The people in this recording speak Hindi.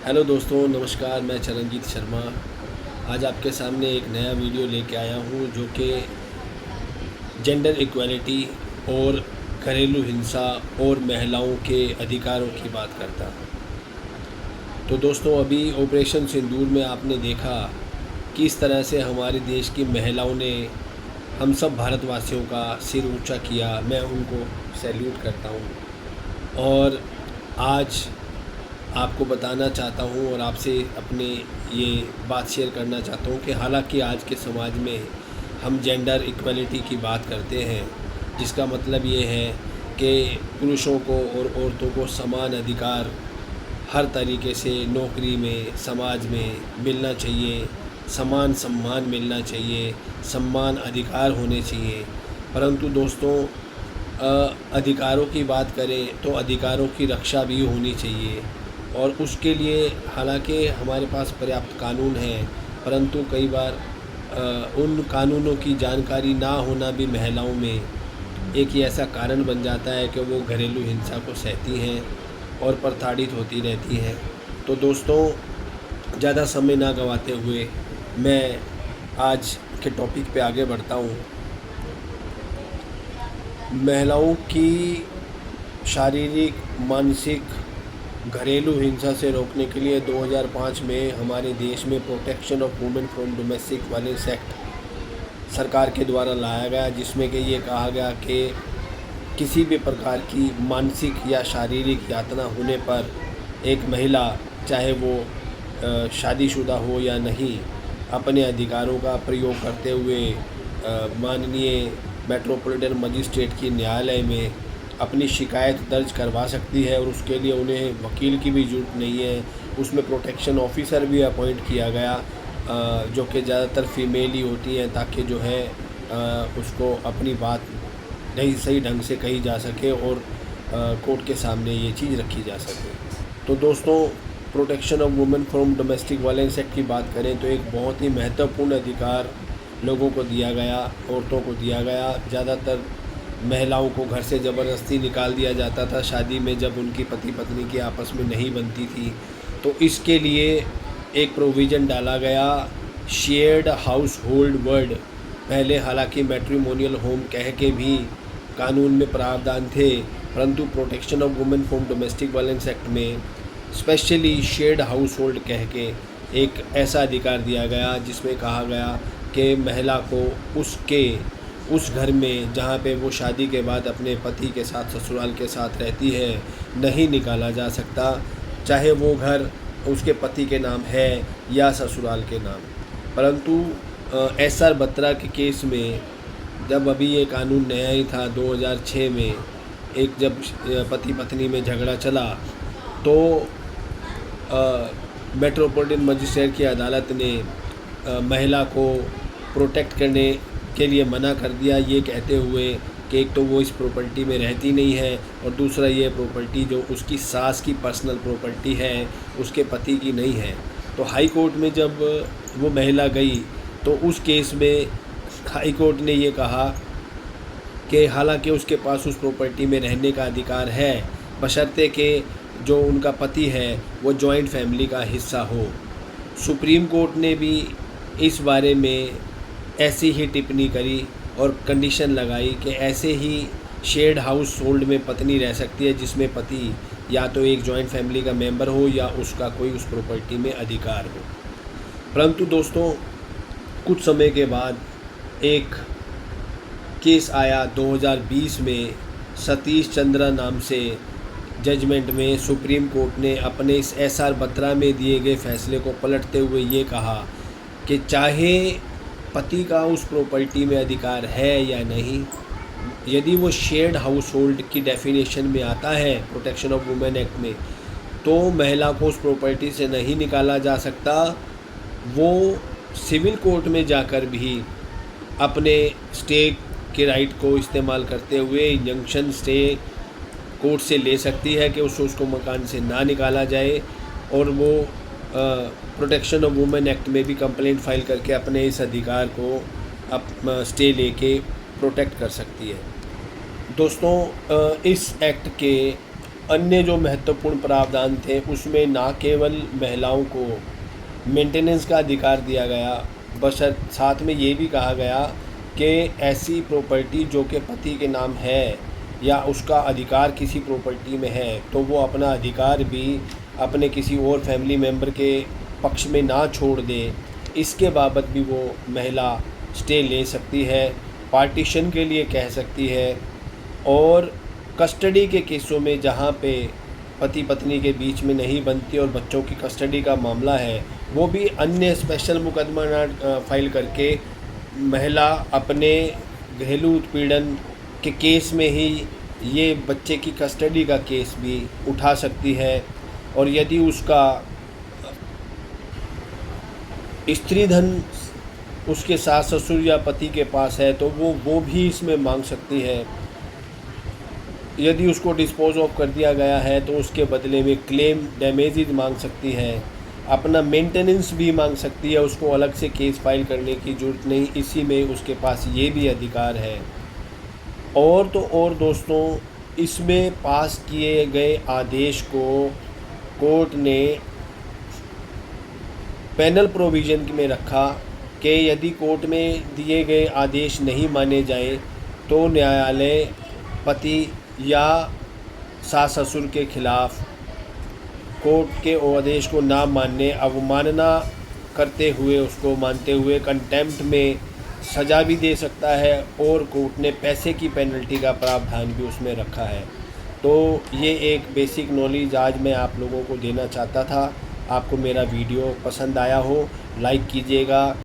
हेलो दोस्तों, नमस्कार। मैं चरणजीत शर्मा आज आपके सामने एक नया वीडियो लेके आया हूँ जो कि जेंडर इक्वालिटी और घरेलू हिंसा और महिलाओं के अधिकारों की बात करता है। तो दोस्तों, अभी ऑपरेशन सिंदूर में आपने देखा किस तरह से हमारे देश की महिलाओं ने हम सब भारतवासियों का सिर ऊंचा किया। मैं उनको सैल्यूट करता हूँ और आज आपको बताना चाहता हूँ और आपसे अपने ये बात शेयर करना चाहता हूँ कि हालांकि आज के समाज में हम जेंडर इक्वलिटी की बात करते हैं, जिसका मतलब ये है कि पुरुषों को और औरतों को समान अधिकार हर तरीके से नौकरी में, समाज में मिलना चाहिए, समान सम्मान मिलना चाहिए, समान अधिकार होने चाहिए। परंतु दोस्तों, अधिकारों की बात करें तो अधिकारों की रक्षा भी होनी चाहिए और उसके लिए हालांकि हमारे पास पर्याप्त कानून हैं, परंतु कई बार उन कानूनों की जानकारी ना होना भी महिलाओं में एक ऐसा कारण बन जाता है कि वो घरेलू हिंसा को सहती हैं और प्रताड़ित होती रहती हैं। तो दोस्तों, ज़्यादा समय ना गंवाते हुए मैं आज के टॉपिक पे आगे बढ़ता हूँ। महिलाओं की शारीरिक, मानसिक, घरेलू हिंसा से रोकने के लिए 2005 में हमारे देश में protection of women from domestic violence act सरकार के द्वारा लाया गया, जिसमें कि ये कहा गया कि किसी भी प्रकार की मानसिक या शारीरिक यातना होने पर एक महिला, चाहे वो शादीशुदा हो या नहीं, अपने अधिकारों का प्रयोग करते हुए माननीय मेट्रोपॉलिटन मजिस्ट्रेट की न्यायालय में अपनी शिकायत दर्ज करवा सकती है और उसके लिए उन्हें वकील की भी ज़रूरत नहीं है। उसमें प्रोटेक्शन ऑफिसर भी अपॉइंट किया गया जो कि ज़्यादातर फीमेल ही होती हैं, ताकि जो है उसको अपनी बात नहीं सही ढंग से कही जा सके और कोर्ट के सामने ये चीज़ रखी जा सके। तो दोस्तों, protection of women from domestic violence act की बात करें तो एक बहुत ही महत्वपूर्ण अधिकार लोगों को दिया गया, औरतों को दिया गया। ज़्यादातर महिलाओं को घर से ज़बरदस्ती निकाल दिया जाता था शादी में, जब उनकी पति पत्नी की आपस में नहीं बनती थी। तो इसके लिए एक प्रोविज़न डाला गया, शेयर्ड हाउस होल्ड वर्ड। पहले हालांकि मैट्रिमोनियल होम कह के भी कानून में प्रावधान थे, परंतु protection of women from domestic violence act में स्पेशली शेयर्ड हाउस होल्ड कह के एक ऐसा अधिकार दिया गया जिसमें कहा गया कि महिला को उस घर में जहाँ पे वो शादी के बाद अपने पति के साथ, ससुराल के साथ रहती है, नहीं निकाला जा सकता, चाहे वो घर उसके पति के नाम है या ससुराल के नाम। परंतु एसआर बत्रा के केस में, जब अभी ये कानून नया ही था 2006 में, एक जब पति पत्नी में झगड़ा चला तो मेट्रोपॉलिटन मजिस्ट्रेट की अदालत ने महिला को प्रोटेक्ट करने के लिए मना कर दिया, ये कहते हुए कि एक तो वो इस प्रॉपर्टी में रहती नहीं है और दूसरा ये प्रॉपर्टी जो उसकी सास की पर्सनल प्रॉपर्टी है, उसके पति की नहीं है। तो हाई कोर्ट में जब वो महिला गई तो उस केस में हाई कोर्ट ने ये कहा कि हालांकि उसके पास उस प्रॉपर्टी में रहने का अधिकार है, बशर्ते कि जो उनका पति है वो जॉइंट फैमिली का हिस्सा हो। सुप्रीम कोर्ट ने भी इस बारे में ऐसी ही टिप्पणी करी और कंडीशन लगाई कि ऐसे ही शेयर्ड हाउस होल्ड में पत्नी रह सकती है जिसमें पति या तो एक जॉइंट फैमिली का मेंबर हो या उसका कोई उस प्रॉपर्टी में अधिकार हो। परंतु दोस्तों, कुछ समय के बाद एक केस आया 2020 में, सतीश चंद्रा नाम से जजमेंट में सुप्रीम कोर्ट ने अपने इस एसआर बत्रा में दिए गए फैसले को पलटते हुए ये कहा कि चाहे पति का उस प्रॉपर्टी में अधिकार है या नहीं, यदि वो शेयर्ड हाउस होल्ड की डेफिनेशन में आता है प्रोटेक्शन ऑफ वुमेन एक्ट में, तो महिला को उस प्रॉपर्टी से नहीं निकाला जा सकता। वो सिविल कोर्ट में जाकर भी अपने स्टे के राइट को इस्तेमाल करते हुए इंजंक्शन स्टे कोर्ट से ले सकती है कि उसको मकान से ना निकाला जाए, और वो प्रोटेक्शन ऑफ वुमेन एक्ट में भी कंप्लेंट फाइल करके अपने इस अधिकार को स्टे लेके प्रोटेक्ट कर सकती है। दोस्तों, इस एक्ट के अन्य जो महत्वपूर्ण प्रावधान थे उसमें ना केवल महिलाओं को मेंटेनेंस का अधिकार दिया गया, बशर्ते साथ में ये भी कहा गया कि ऐसी प्रॉपर्टी जो कि पति के नाम है या उसका अधिकार किसी प्रॉपर्टी में है तो वो अपना अधिकार भी अपने किसी और फैमिली मेम्बर के पक्ष में ना छोड़ दे, इसके बाबत भी वो महिला स्टे ले सकती है, पार्टीशन के लिए कह सकती है। और कस्टडी के केसों में जहाँ पे पति पत्नी के बीच में नहीं बनती और बच्चों की कस्टडी का मामला है, वो भी अन्य स्पेशल मुकदमा फाइल करके महिला अपने घरेलू उत्पीड़न के केस में ही ये बच्चे की कस्टडी का केस भी उठा सकती है। और यदि उसका स्त्री धन उसके सास ससुर या पति के पास है तो वो भी इसमें मांग सकती है। यदि उसको डिस्पोज ऑफ कर दिया गया है तो उसके बदले में क्लेम डैमेजेस मांग सकती है, अपना मेंटेनेंस भी मांग सकती है, उसको अलग से केस फाइल करने की ज़रूरत नहीं, इसी में उसके पास ये भी अधिकार है। और तो और दोस्तों, इसमें पास किए गए आदेश को कोर्ट ने पैनल प्रोविज़न में रखा कि यदि कोर्ट में दिए गए आदेश नहीं माने जाएं तो न्यायालय पति या सास ससुर के खिलाफ़ कोर्ट के आदेश को ना मानने, अवमानना करते हुए, उसको मानते हुए कंटेम्प्ट में सज़ा भी दे सकता है और कोर्ट ने पैसे की पेनल्टी का प्रावधान भी उसमें रखा है। तो ये एक बेसिक नॉलेज आज मैं आप लोगों को देना चाहता था। आपको मेरा वीडियो पसंद आया हो लाइक कीजिएगा।